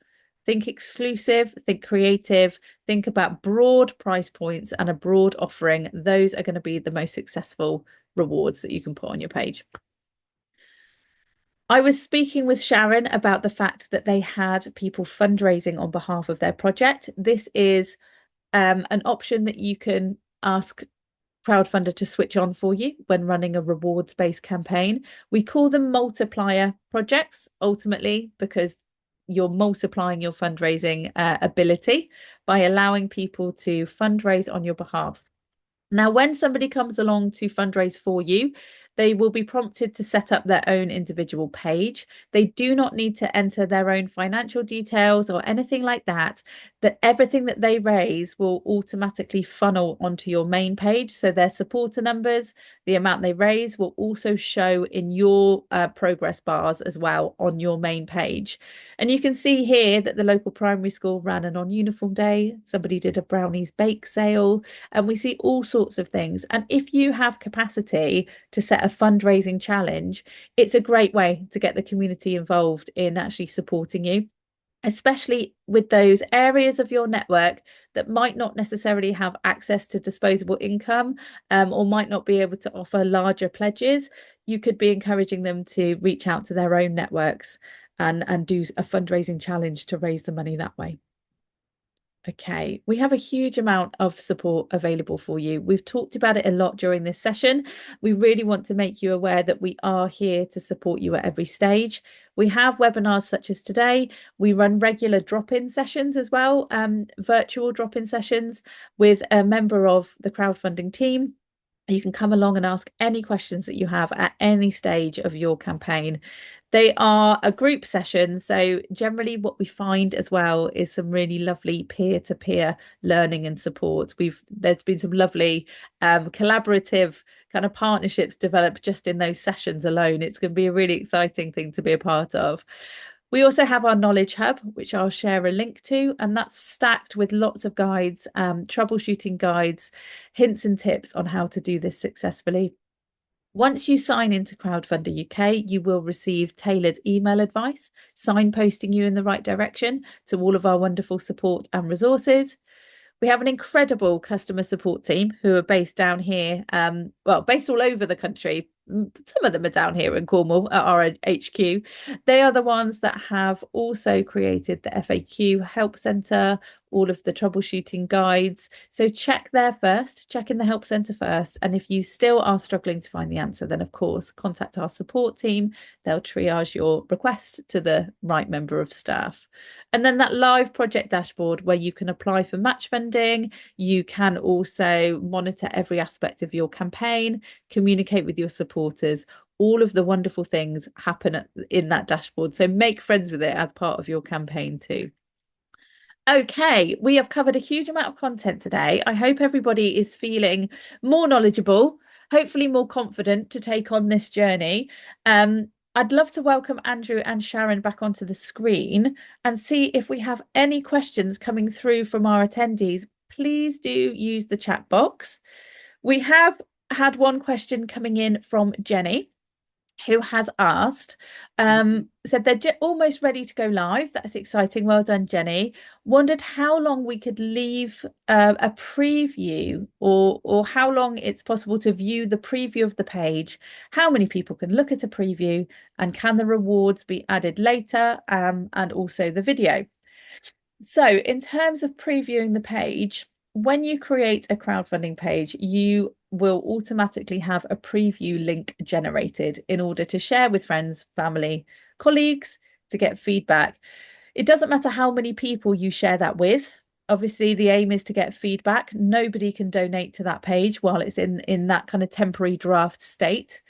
Think exclusive, think creative, think about broad price points and a broad offering. Those are going to be the most successful rewards that you can put on your page. I was speaking with Sharon about the fact that they had people fundraising on behalf of their project. This is an option that you can ask crowdfunder to switch on for you when running a rewards-based campaign. We call them multiplier projects, ultimately, because you're multiplying your fundraising ability by allowing people to fundraise on your behalf. Now, when somebody comes along to fundraise for you, They will be prompted to set up their own individual page. They do not need to enter their own financial details or anything like that. That everything that they raise will automatically funnel onto your main page. So their supporter numbers, the amount they raise, will also show in your progress bars as well on your main page. And you can see here that the local primary school ran an on uniform day. Somebody did a brownies bake sale, and we see all sorts of things. And if you have capacity to set a fundraising challenge, it's a great way to get the community involved in actually supporting you, especially with those areas of your network that might not necessarily have access to disposable income, or might not be able to offer larger pledges. You could be encouraging them to reach out to their own networks and do a fundraising challenge to raise the money that way. Okay, we have a huge amount of support available for you. We've talked about it a lot during this session. We really want to make you aware that we are here to support you at every stage. We have webinars such as today. We run regular drop-in sessions as well, virtual drop-in sessions with a member of the crowdfunding team. You can come along and ask any questions that you have at any stage of your campaign. They are a group session, so generally what we find as well is some really lovely peer-to-peer learning and support. There's been some lovely collaborative kind of partnerships developed just in those sessions alone. It's going to be a really exciting thing to be a part of. We also have our Knowledge Hub, which I'll share a link to, and that's stacked with lots of guides, troubleshooting guides, hints and tips on how to do this successfully. Once you sign into Crowdfunder UK, you will receive tailored email advice, signposting you in the right direction to all of our wonderful support and resources. We have an incredible customer support team who are based down here, based all over the country. Some of them are down here in Cornwall at our HQ. They are the ones that have also created the FAQ help centre, all of the troubleshooting guides. So check there first, check in the help centre first. And if you still are struggling to find the answer, then of course, contact our support team. They'll triage your request to the right member of staff. And then that live project dashboard where you can apply for match funding. You can also monitor every aspect of your campaign, communicate with your supporters. All of the wonderful things happen in that dashboard. So make friends with it as part of your campaign too. Okay, we have covered a huge amount of content today. I hope everybody is feeling more knowledgeable, hopefully more confident to take on this journey. I'd love to welcome Andrew and Sharon back onto the screen and see if we have any questions coming through from our attendees. Please do use the chat box. We have had one question coming in from Jenny, who has asked, said they're almost ready to go live. That's exciting. Well done, Jenny. Wondered how long we could leave a preview, or how long it's possible to view the preview of the page, how many people can look at a preview, and can the rewards be added later, and also the video. So in terms of previewing the page, when you create a crowdfunding page, you will automatically have a preview link generated in order to share with friends, family, colleagues, to get feedback. It doesn't matter how many people you share that with. Obviously, the aim is to get feedback. Nobody can donate to that page while it's in that kind of temporary draft state.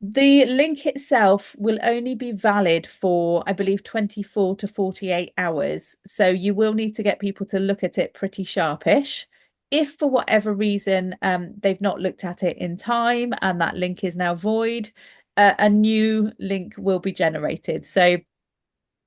The link itself will only be valid for, I believe, 24 to 48 hours. So you will need to get people to look at it pretty sharpish. If for whatever reason they've not looked at it in time and that link is now void, a new link will be generated. So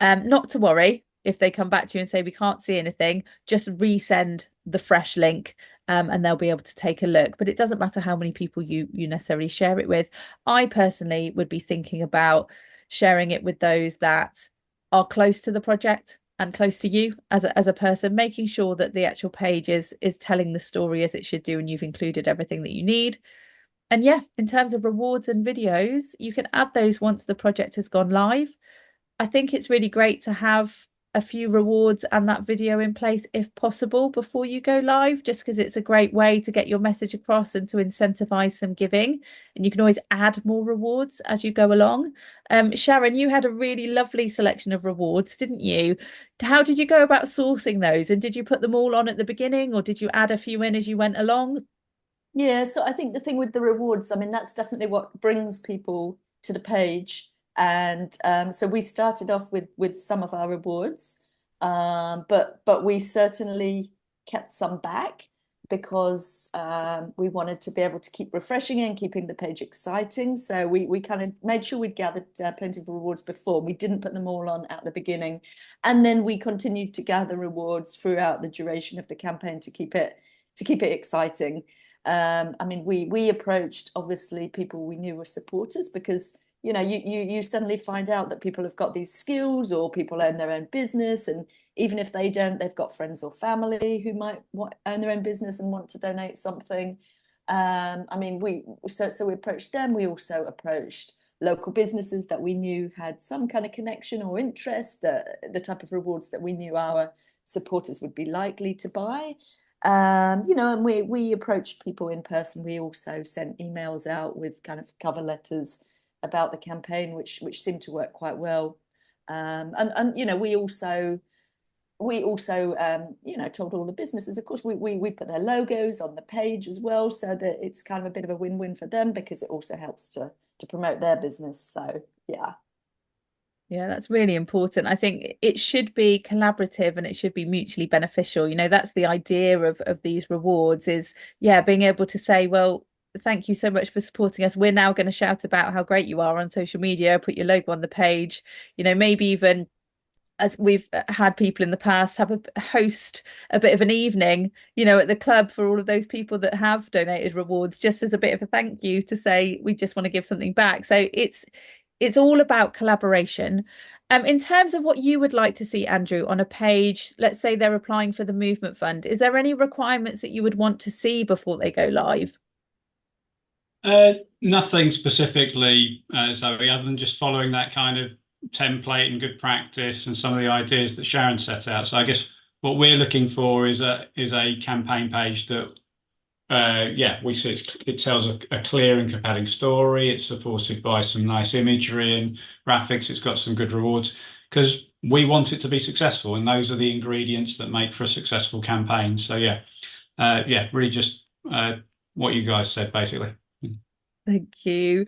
not to worry if they come back to you and say we can't see anything, just resend the fresh link, and they'll be able to take a look. But it doesn't matter how many people you necessarily share it with. I personally would be thinking about sharing it with those that are close to the project and close to you as a person, making sure that the actual page is telling the story as it should do, and you've included everything that you need. And yeah, in terms of rewards and videos, you can add those once the project has gone live. I think it's really great to have a few rewards and that video in place if possible before you go live, just because it's a great way to get your message across and to incentivize some giving. And you can always add more rewards as you go along. Sharon, you had a really lovely selection of rewards, didn't you? How did you go about sourcing those? And did you put them all on at the beginning, or did you add a few in as you went along? Yeah, so I think the thing with the rewards, I mean, that's definitely what brings people to the page. And so we started off with some of our rewards, but we certainly kept some back because we wanted to be able to keep refreshing and keeping the page exciting. So we kind of made sure we'd gathered plenty of rewards before. We didn't put them all on at the beginning, and then we continued to gather rewards throughout the duration of the campaign to keep it exciting. I mean, we approached obviously people we knew were supporters because you suddenly find out that people have got these skills or people own their own business, and even if they don't, they've got friends or family who might own their own business and want to donate something. I mean, we approached them. We also approached local businesses that we knew had some kind of connection or interest, the type of rewards that we knew our supporters would be likely to buy. And we approached people in person. We also sent emails out with kind of cover letters about the campaign, which seemed to work quite well. And we also told all the businesses, of course, we put their logos on the page as well, so that it's kind of a bit of a win-win for them because it also helps to promote their business. So yeah. Yeah, that's really important. I think it should be collaborative and it should be mutually beneficial. That's the idea of these rewards is, yeah, being able to say, well, thank you so much for supporting us. We're now going to shout about how great you are on social media, put your logo on the page, maybe even as we've had people in the past have a host a bit of an evening, at the club for all of those people that have donated rewards, just as a bit of a thank you to say we just want to give something back. So it's all about collaboration. In terms of what you would like to see, Andrew, on a page, let's say they're applying for the movement fund, is there any requirements that you would want to see before they go live? Nothing specifically, Zoe, other than just following that kind of template and good practice and some of the ideas that Sharon set out. So I guess what we're looking for is a campaign page that we see it tells a clear and compelling story. It's supported by some nice imagery and graphics. It's got some good rewards because we want it to be successful, and those are the ingredients that make for a successful campaign. So really just what you guys said basically. Thank you.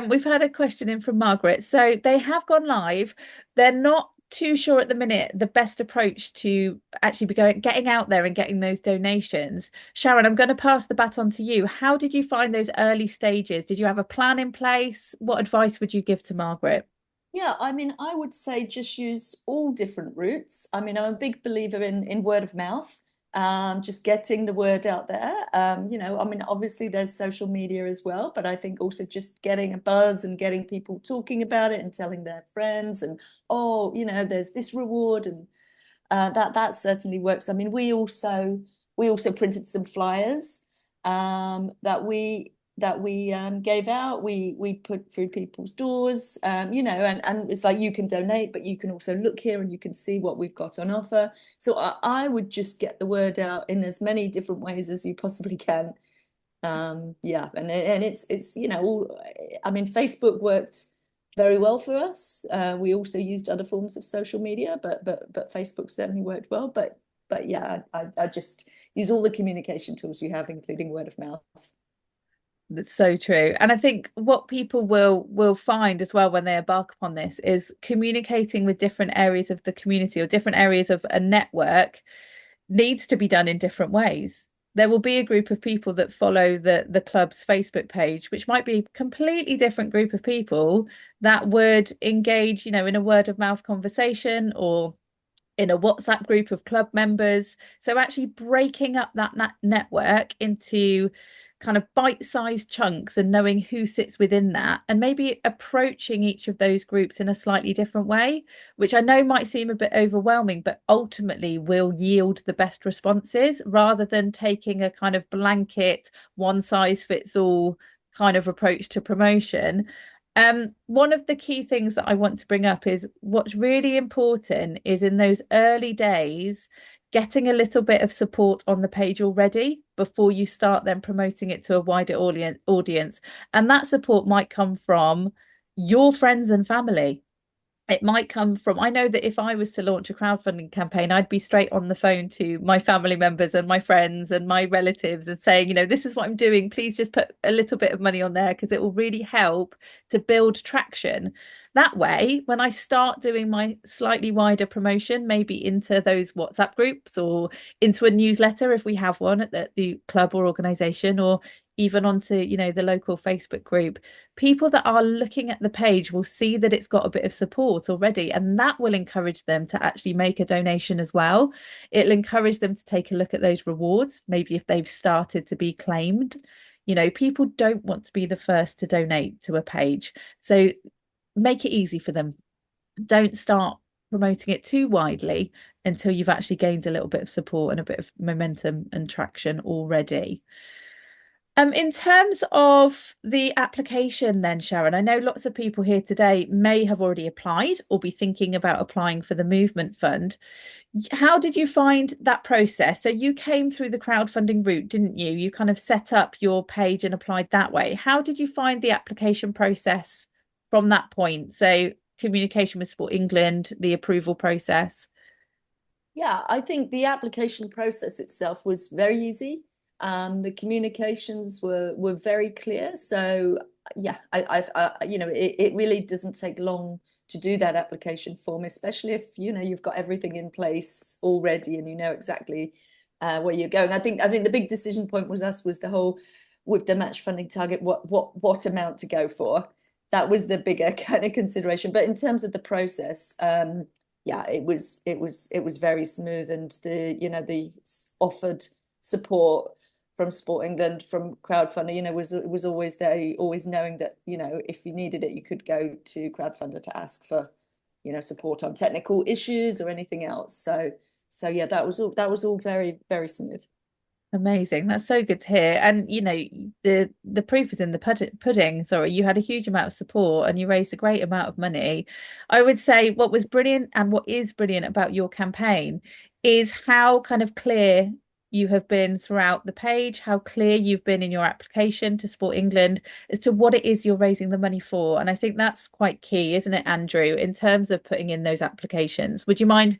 We've had a question in from Margaret. So they have gone live. They're not too sure at the minute the best approach to actually be getting out there and getting those donations. Sharon, I'm going to pass the baton to you. How did you find those early stages? Did you have a plan in place? What advice would you give to Margaret? Yeah, I mean, I would say just use all different routes. I mean, I'm a big believer in word of mouth, just getting the word out there. I mean, obviously there's social media as well, but I think also just getting a buzz and getting people talking about it and telling their friends and, there's this reward, and that certainly works. I mean, we also printed some flyers that we gave out. We put through people's doors, and it's like you can donate, but you can also look here and you can see what we've got on offer. So I would just get the word out in as many different ways as you possibly can. And it's I mean, Facebook worked very well for us. We also used other forms of social media, but Facebook certainly worked well. But yeah, I just use all the communication tools you have, including word of mouth. That's so true. And I think what people will find as well when they embark upon this is communicating with different areas of the community or different areas of a network needs to be done in different ways. There will be a group of people that follow the club's Facebook page, which might be a completely different group of people that would engage, in a word of mouth conversation or in a WhatsApp group of club members. So actually breaking up that network into kind of bite-sized chunks and knowing who sits within that and maybe approaching each of those groups in a slightly different way, which I know might seem a bit overwhelming, but ultimately will yield the best responses rather than taking a kind of blanket one size fits all kind of approach to promotion. One of the key things that I want to bring up is what's really important is in those early days, getting a little bit of support on the page already before you start then promoting it to a wider audience. And that support might come from your friends and family. It might come from, I know that if I was to launch a crowdfunding campaign, I'd be straight on the phone to my family members and my friends and my relatives and saying, this is what I'm doing. Please just put a little bit of money on there because it will really help to build traction. That way, when I start doing my slightly wider promotion, maybe into those WhatsApp groups or into a newsletter if we have one at the club or organization, or even onto, the local Facebook group, people that are looking at the page will see that it's got a bit of support already, and that will encourage them to actually make a donation as well. It'll encourage them to take a look at those rewards, maybe if they've started to be claimed. People don't want to be the first to donate to a page, so make it easy for them. Don't start promoting it too widely until you've actually gained a little bit of support and a bit of momentum and traction already. In terms of the application then, Sharon, I know lots of people here today may have already applied or be thinking about applying for the Movement Fund. How did you find that process? So you came through the crowdfunding route, didn't you? You kind of set up your page and applied that way. How did you find the application process from that point? So communication with Sport England, the approval process. Yeah, I think the application process itself was very easy. The communications were very clear. So yeah, it really doesn't take long to do that application form, especially if you've got everything in place already and you know exactly where you're going. I think the big decision point was the whole with the match funding target, what amount to go for. That was the bigger kind of consideration. But in terms of the process, yeah, it was very smooth, and the offered support from Sport England, from crowdfunding, was always there, always knowing that, if you needed it, you could go to crowdfunder to ask for, support on technical issues or anything else. So yeah, that was all very, very smooth. Amazing. That's so good to hear. And the proof is in the pudding. Sorry, you had a huge amount of support and you raised a great amount of money. I would say what was brilliant and what is brilliant about your campaign is how kind of clear you have been throughout the page, how clear you've been in your application to Sport England as to what it is you're raising the money for. And I think that's quite key, isn't it, Andrew, in terms of putting in those applications. Would you mind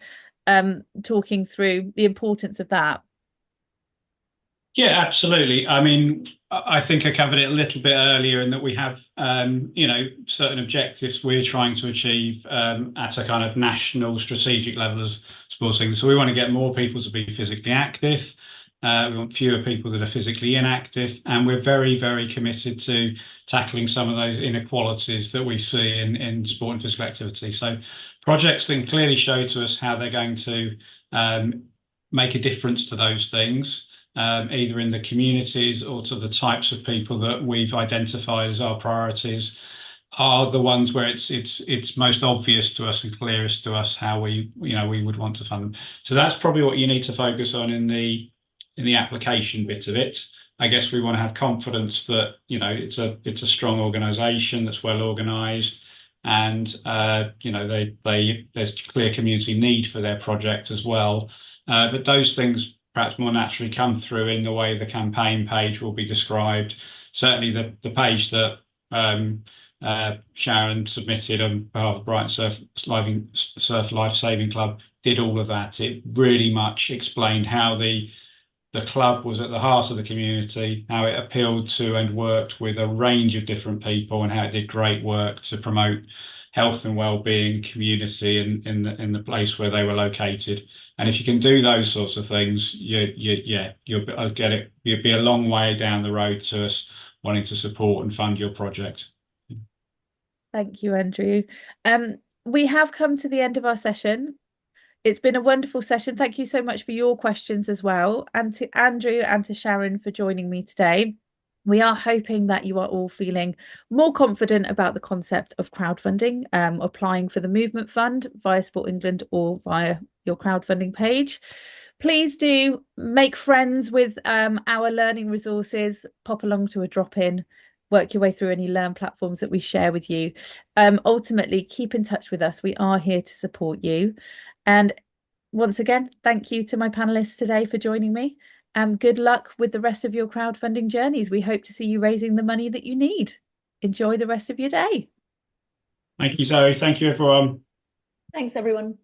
talking through the importance of that? Yeah, absolutely. I mean, I think I covered it a little bit earlier in that we have, certain objectives we're trying to achieve at a kind of national strategic level as sporting. So we want to get more people to be physically active. We want fewer people that are physically inactive, and we're very, very committed to tackling some of those inequalities that we see in sport and physical activity. So projects then clearly show to us how they're going to make a difference to those things. Either in the communities or to the types of people that we've identified as our priorities, are the ones where it's most obvious to us and clearest to us how we would want to fund them. So that's probably what you need to focus on in the application bit of it. I guess we want to have confidence that it's a strong organisation that's well organised, and there's clear community need for their project as well. But those things perhaps more naturally come through in the way the campaign page will be described. Certainly the page that Sharon submitted on behalf of Brighton Surf Life Saving Club did all of that. It really much explained how the club was at the heart of the community, how it appealed to and worked with a range of different people, and how it did great work to promote health and well-being community in the place where they were located. And if you can do those sorts of things, you'll get it. You'll be a long way down the road to us wanting to support and fund your project. Thank you, Andrew. We have come to the end of our session. It's been a wonderful session. Thank you so much for your questions as well, and to Andrew and to Sharon for joining me today. We are hoping that you are all feeling more confident about the concept of crowdfunding, applying for the Movement Fund via Sport England or via your crowdfunding page. Please do make friends with our learning resources, pop along to a drop-in, work your way through any Learn platforms that we share with you. Ultimately, keep in touch with us. We are here to support you. And once again, thank you to my panelists today for joining me. Good luck with the rest of your crowdfunding journeys. We hope to see you raising the money that you need. Enjoy the rest of your day. Thank you, Zoe. Thank you, everyone. Thanks, everyone.